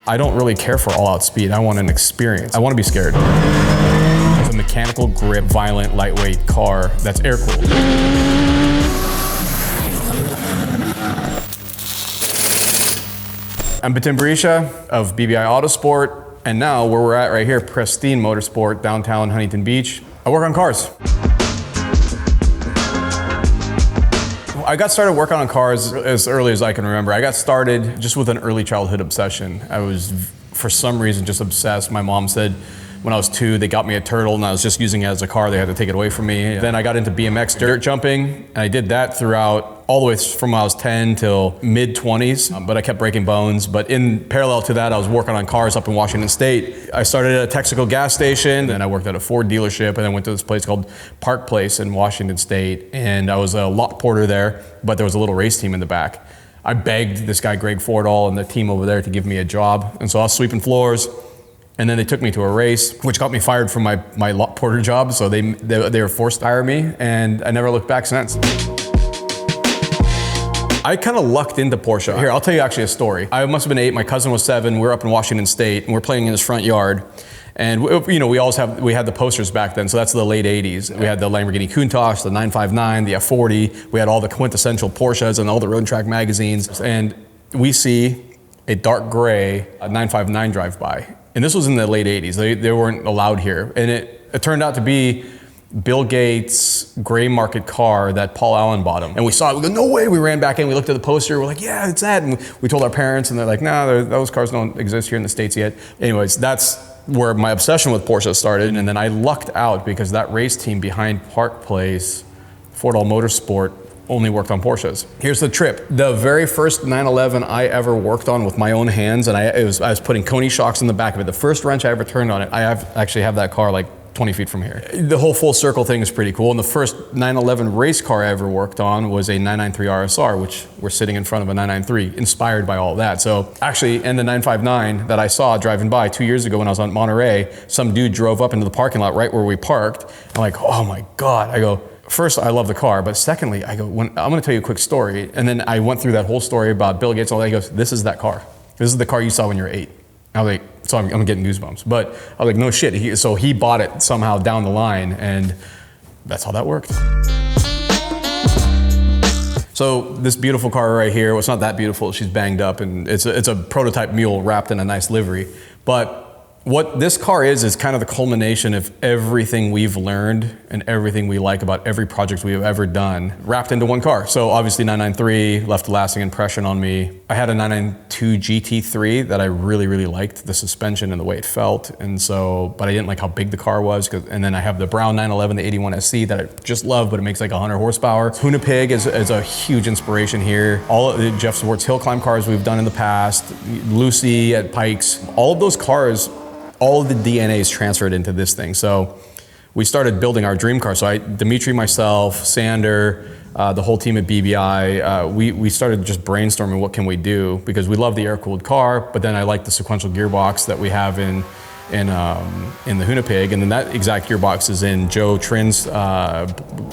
I don't really care for all-out speed. I want an experience. I want to be scared. It's a mechanical grip, violent, lightweight car that's air-cooled. I'm Betim Berisha of BBI Autosport, and now where we're at right here, Pristine Motorsport, downtown Huntington Beach. I work on cars. I got started working on cars as early as I can remember. I got started just with an early childhood obsession. I was, for some reason, just obsessed. My mom said when I was 2, they got me a turtle and I was just using it as a car. They had to take it away from me. Then I got into BMX dirt jumping, and I did that throughout all the way from when I was 10 till mid-20s, but I kept breaking bones. But in parallel to that, I was working on cars up in Washington State. I started at a Texaco gas station, then I worked at a Ford dealership, and I went to this place called Park Place in Washington State, and I was a lot porter there, but there was a little race team in the back. I begged this guy, Greg Fordall, and the team over there to give me a job, and so I was sweeping floors. And then they took me to a race, which got me fired from my lot porter job. So they were forced to hire me, and I never looked back since. I kind of lucked into Porsche. Here, I'll tell you actually a story. I must have been 8, my cousin was 7, we were up in Washington State, and we're playing in his front yard. And we had the posters back then, so that's the late 80s. We had the Lamborghini Countach, the 959, the F40. We had all the quintessential Porsches and all the road track magazines. And we see a dark gray 959 drive by. And this was in the late 80s. They weren't allowed here. And it turned out to be Bill Gates' gray market car that Paul Allen bought him. And we saw it, we go, no way. We ran back in, we looked at the poster, we're like, yeah, it's that. And we told our parents, and they're like, no, those cars don't exist here in the States yet. Anyways, that's where my obsession with Porsche started. And then I lucked out because that race team behind Park Place, Fordall Motorsport, only worked on Porsches. Here's the trip. The very first 911 I ever worked on with my own hands, and I was putting Coney shocks in the back of it. The first wrench I ever turned on it, I actually have that car like 20 feet from here. The whole full circle thing is pretty cool. And the first 911 race car I ever worked on was a 993 RSR, which we're sitting in front of a 993, inspired by all that. So actually, in the 959 that I saw driving by 2 years ago when I was on Monterey, some dude drove up into the parking lot right where we parked. I'm like, oh my God. I go, first, I love the car, but secondly, I go, I'm gonna tell you a quick story. And then I went through that whole story about Bill Gates, all that. He goes, this is that car. This is the car you saw when you were 8. I was like, so I'm getting goosebumps. But I was like, no shit. So he bought it somehow down the line, and that's how that worked. So this beautiful car right here, well, it's not that beautiful, she's banged up, and it's a prototype mule wrapped in a nice livery. But what this car is kind of the culmination of everything we've learned and everything we like about every project we have ever done wrapped into one car. So obviously 993 left a lasting impression on me. I had a 992 GT3 that I really, really liked, the suspension and the way it felt. And so, but I didn't like how big the car was. And then I have the brown 911, the 81 SC that I just love, but it makes like 100 horsepower. Hoonigan is a huge inspiration here. All of the Jeff Swartz hill climb cars we've done in the past, Lucy at Pikes, all of those cars, all of the DNA is transferred into this thing. So we started building our dream car. So Dimitri, myself, Sander, the whole team at BBI, we started just brainstorming what can we do, because we love the air-cooled car, but then I like the sequential gearbox that we have in the Hoonigan, and then that exact gearbox is in Joe Trin's,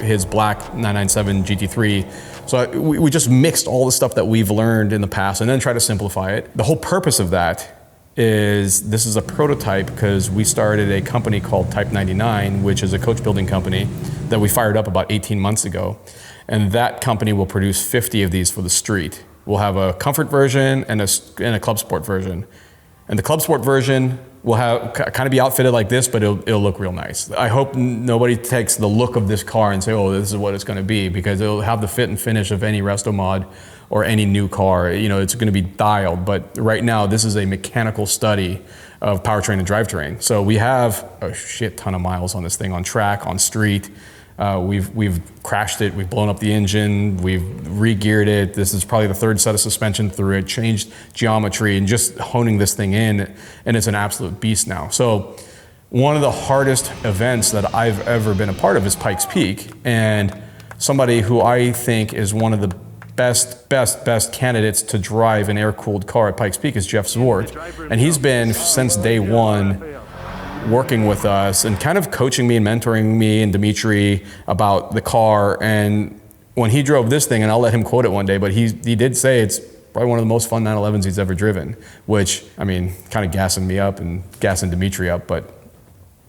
his black 997 GT3. So we just mixed all the stuff that we've learned in the past and then try to simplify it. The whole purpose of that is this is a prototype because we started a company called Type 99, which is a coach building company that we fired up about 18 months ago. And that company will produce 50 of these for the street. We'll have a comfort version and a club sport version. And the club sport version will have kind of be outfitted like this, but it'll look real nice. I hope nobody takes the look of this car and say, oh, this is what it's gonna be, because it'll have the fit and finish of any resto mod or any new car. You know, it's gonna be dialed, but right now this is a mechanical study of powertrain and drivetrain. So we have a shit ton of miles on this thing, on track, on street. We've crashed it, we've blown up the engine, we've re-geared it. This is probably the 3rd set of suspension through it, changed geometry and just honing this thing in, and it's an absolute beast now. So one of the hardest events that I've ever been a part of is Pikes Peak, and somebody who I think is one of the best candidates to drive an air-cooled car at Pikes Peak is Jeff Swartz. And he's been, since day one, working with us and kind of coaching me and mentoring me and Dimitri about the car. And when he drove this thing, and I'll let him quote it one day, but he did say it's probably one of the most fun 911s he's ever driven, which, I mean, kind of gassing me up and gassing Dimitri up, but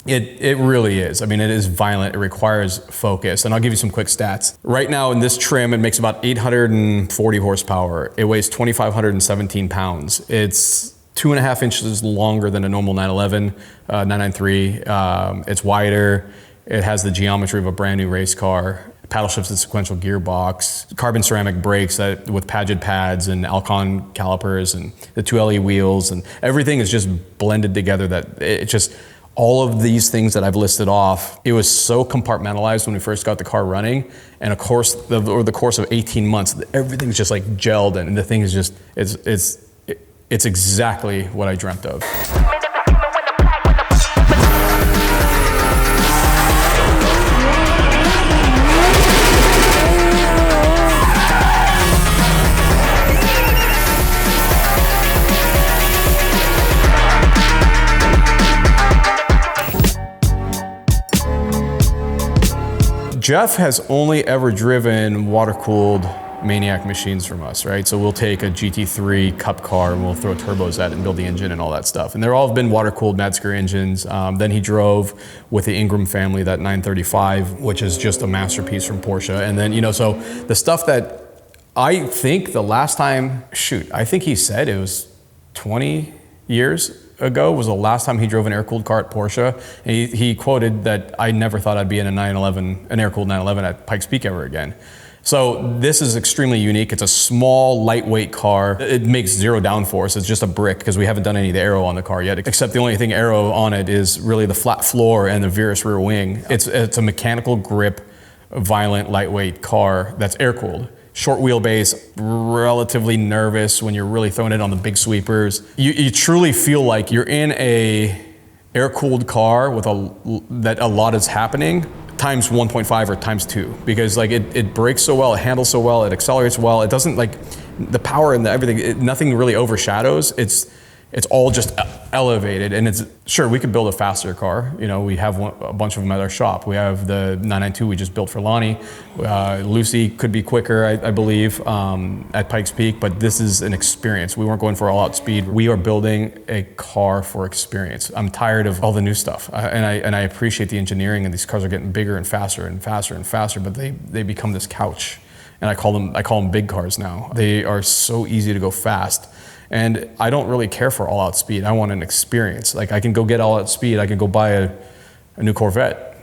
it really is. I mean, it is violent. It requires focus. And I'll give you some quick stats. Right now in this trim, it makes about 840 horsepower. It weighs 2,517 pounds. It's 2.5 inches longer than a normal 911, 993. It's wider. It has the geometry of a brand new race car. Paddle shifts and sequential gearbox, carbon ceramic brakes with Paget pads and Alcon calipers and the 2LE wheels, and everything is just blended together that it just, all of these things that I've listed off, it was so compartmentalized when we first got the car running, and of course, over the course of 18 months, everything's just like gelled, and the thing is just, it's exactly what I dreamt of. Jeff has only ever driven water-cooled Maniac machines from us, right? So we'll take a GT3 Cup car and we'll throw turbos at it and build the engine and all that stuff. And they're all been water-cooled Madsker engines. Then he drove with the Ingram family, that 935, which is just a masterpiece from Porsche. And then, you know, so the stuff that I think the last time, I think he said it was 20 years ago was the last time he drove an air-cooled car at Porsche. And he quoted that, I never thought I'd be in an air-cooled 911 at Pikes Peak ever again. So this is extremely unique. It's a small, lightweight car. It makes zero downforce. It's just a brick because we haven't done any of the aero on the car yet, except the only thing aero on it is really the flat floor and the Virus rear wing. It's a mechanical grip, violent, lightweight car that's air-cooled. Short wheelbase, relatively nervous when you're really throwing it on the big sweepers. You truly feel like you're in a air-cooled car with that a lot is happening, times 1.5 or times 2, because like it brakes so well, it handles so well, it accelerates well. It doesn't, like, the power and everything, nothing really overshadows. It's all just elevated, and it's, sure, we could build a faster car. You know, we have a bunch of them at our shop. We have the 992 we just built for Lonnie. Lucy could be quicker, I believe, at Pikes Peak, but this is an experience. We weren't going for all-out speed. We are building a car for experience. I'm tired of all the new stuff, and I appreciate the engineering, and these cars are getting bigger and faster and faster and faster, but they become this couch, and I call them big cars now. They are so easy to go fast. And I don't really care for all-out speed. I want an experience. Like, I can go get all-out speed. I can go buy a new Corvette.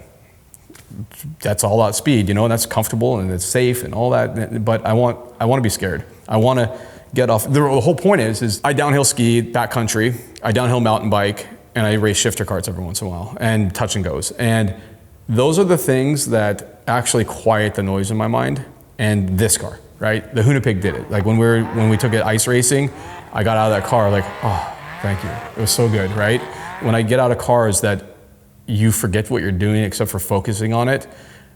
That's all-out speed, you know, and that's comfortable and it's safe and all that. But I want to be scared. I want to get off. The whole point is I downhill ski backcountry, I downhill mountain bike, and I race shifter carts every once in a while and touch and goes. And those are the things that actually quiet the noise in my mind. And this car, right? The Hoonigan did it. Like when we took it ice racing, I got out of that car like, oh, thank you. It was so good, right? When I get out of cars that you forget what you're doing except for focusing on it,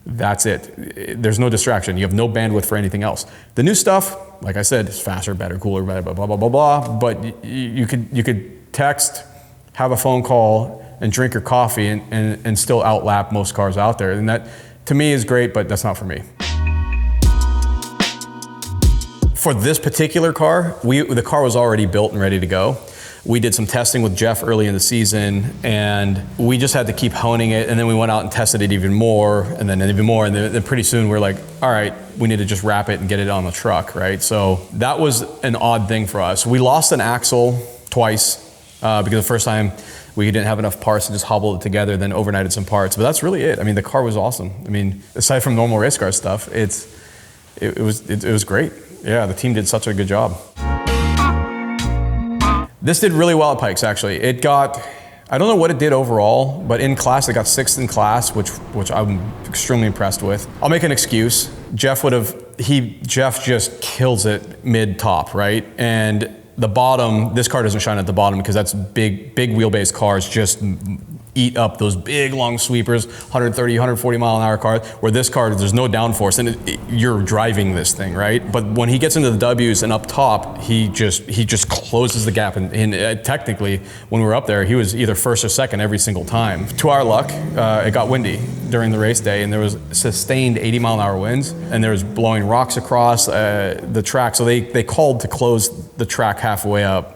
that's it. There's no distraction. You have no bandwidth for anything else. The new stuff, like I said, is faster, better, cooler, blah, blah, blah, blah, blah, blah. But you could text, have a phone call, and drink your coffee and still outlap most cars out there. And that, to me, is great, but that's not for me. For this particular car, the car was already built and ready to go. We did some testing with Jeff early in the season, and we just had to keep honing it, and then we went out and tested it even more, and then pretty soon we're like, all right, we need to just wrap it and get it on the truck, right? So that was an odd thing for us. We lost an axle twice, because the first time we didn't have enough parts to just hobble it together, then overnighted some parts, but that's really it. I mean, the car was awesome. I mean, aside from normal race car stuff, it was great. Yeah, the team did such a good job. This did really well at Pikes, actually. It got, I don't know what it did overall, but in class, it got 6th in class, which I'm extremely impressed with. I'll make an excuse. Jeff just kills it mid-top, right? And the bottom, this car doesn't shine at the bottom because that's big wheelbase cars just eat up those big long sweepers, 130, 140 mile an hour cars, where this car, there's no downforce, and you're driving this thing, right? But when he gets into the W's and up top, he just closes the gap. And technically, when we were up there, he was either first or second every single time. To our luck, it got windy during the race day, and there was sustained 80 mile an hour winds, and there was blowing rocks across the track. So they called to close the track halfway up.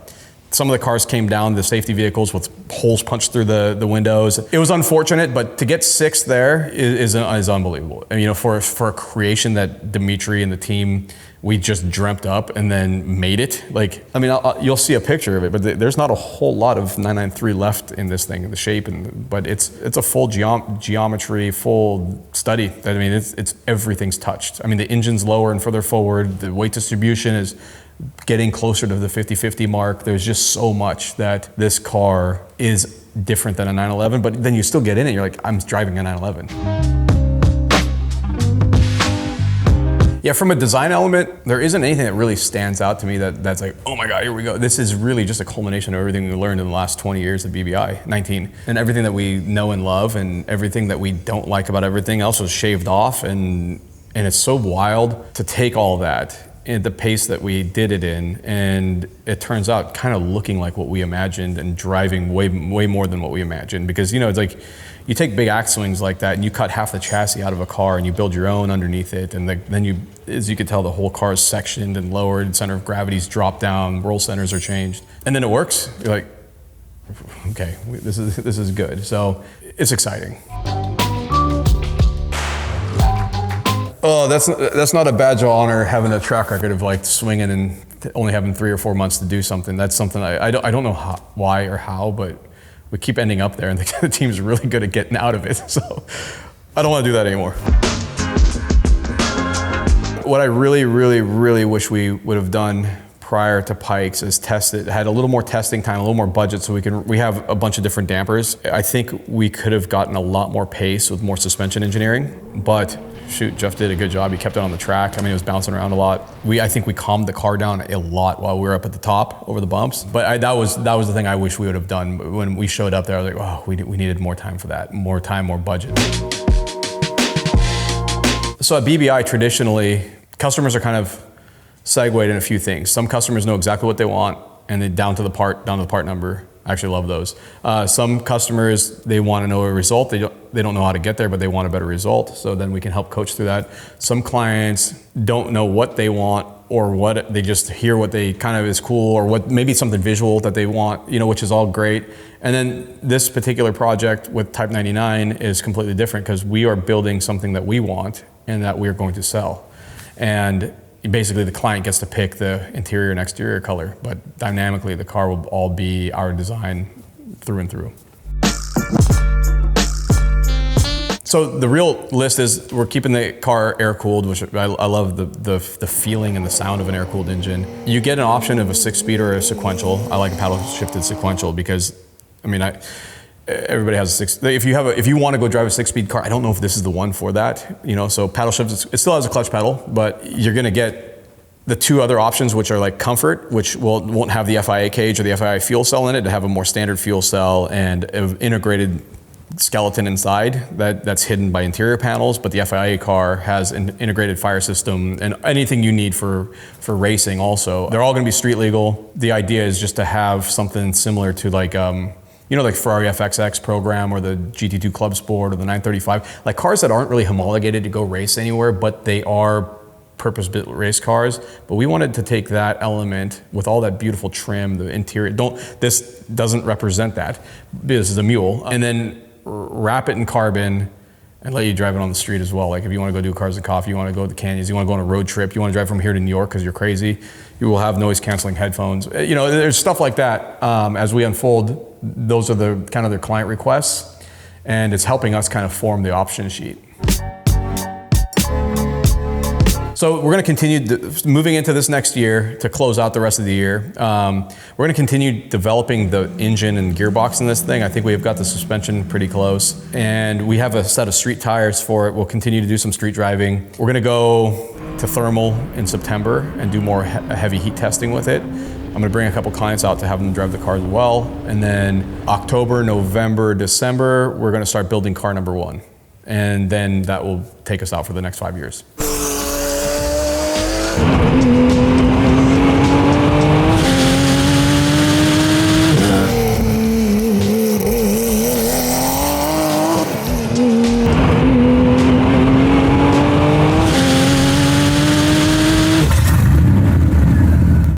Some of the cars came down, the safety vehicles with holes punched through the windows. It was unfortunate, but to get sixth there is unbelievable. And, you know, for a creation that Dimitri and the team, we just dreamt up and then made it. Like, I mean, you'll see a picture of it, but there's not a whole lot of 993 left in this thing, in the shape, but it's a full geometry, full study. I mean, it's everything's touched. I mean, the engine's lower and further forward. The weight distribution is getting closer to the 50-50 mark. There's just so much that this car is different than a 911, but then you still get in it, you're like, I'm driving a 911. Yeah, from a design element, there isn't anything that really stands out to me that's like, oh my God, here we go. This is really just a culmination of everything we learned in the last 20 years of BBI, 19. And everything that we know and love, and everything that we don't like about everything else was shaved off. And it's so wild to take all that at the pace that we did it in, and it turns out kind of looking like what we imagined and driving way more than what we imagined. Because, you know, it's like you take big axe swings like that and you cut half the chassis out of a car and you build your own underneath it, and then you, as you can tell, the whole car is sectioned and lowered, center of gravity's dropped down, roll centers are changed, and then it works. You're like, okay, this is good. So it's exciting. Oh, that's not a badge of honor, having a track record of like swinging and only having 3 or 4 months to do something. That's something I don't know why or how, but we keep ending up there, and the team's really good at getting out of it. So I don't want to do that anymore. What I really wish we would have done prior to Pikes is had a little more testing time, a little more budget, so we have a bunch of different dampers. I think we could have gotten a lot more pace with more suspension engineering, but shoot, Jeff did a good job. He kept it on the track. I mean, it was bouncing around a lot. I think we calmed the car down a lot while we were up at the top over the bumps. But that was the thing I wish we would have done. When we showed up there, I was like, oh, we needed more time for that. More time, more budget. So at BBI, traditionally, customers are kind of segued in a few things. Some customers know exactly what they want, and then down to the part number. I actually love those. Some customers, they want to know a result. They don't know how to get there, but they want a better result. So then we can help coach through that. Some clients don't know what they want, or what they just hear what they kind of is cool, or what maybe something visual that they want, you know, which is all great. And then this particular project with Type 99 is completely different, because we are building something that we want and that we're going to sell. And basically the client gets to pick the interior and exterior color, but dynamically the car will all be our design through and through. So the real list is we're keeping the car air-cooled, which I love the feeling and the sound of an air-cooled engine. You get an option of a 6-speed or a sequential. I like a paddle-shifted sequential because, I mean, everybody has a 6. If you want to go drive a 6-speed car, I don't know if this is the one for that. You know, so paddle shift, it still has a clutch pedal, but you're going to get the 2 other options, which are like comfort, which won't have the FIA cage or the FIA fuel cell in it, to have a more standard fuel cell and an integrated skeleton inside that's hidden by interior panels. But the FIA car has an integrated fire system and anything you need for racing also. They're all going to be street legal. The idea is just to have something similar to like, you know, like Ferrari FXX program or the GT2 Club Sport or the 935, like cars that aren't really homologated to go race anywhere, but they are purpose-built race cars. But we wanted to take that element with all that beautiful trim, the interior. This doesn't represent that. This is a mule, and then wrap it in carbon and let you drive it on the street as well. Like if you want to go do Cars and Coffee, you want to go to the canyons, you want to go on a road trip, you want to drive from here to New York because you're crazy, you will have noise canceling headphones. You know, there's stuff like that. As we unfold, those are the kind of their client requests, and it's helping us kind of form the option sheet. So we're going to continue moving into this next year to close out the rest of the year. We're going to continue developing the engine and gearbox in this thing. I think we've got the suspension pretty close, and we have a set of street tires for it. We'll continue to do some street driving. We're going to go to thermal in September and do more heavy heat testing with it. I'm gonna bring a couple clients out to have them drive the car as well. And then October, November, December, we're gonna start building car number 1. And then that will take us out for the next 5 years.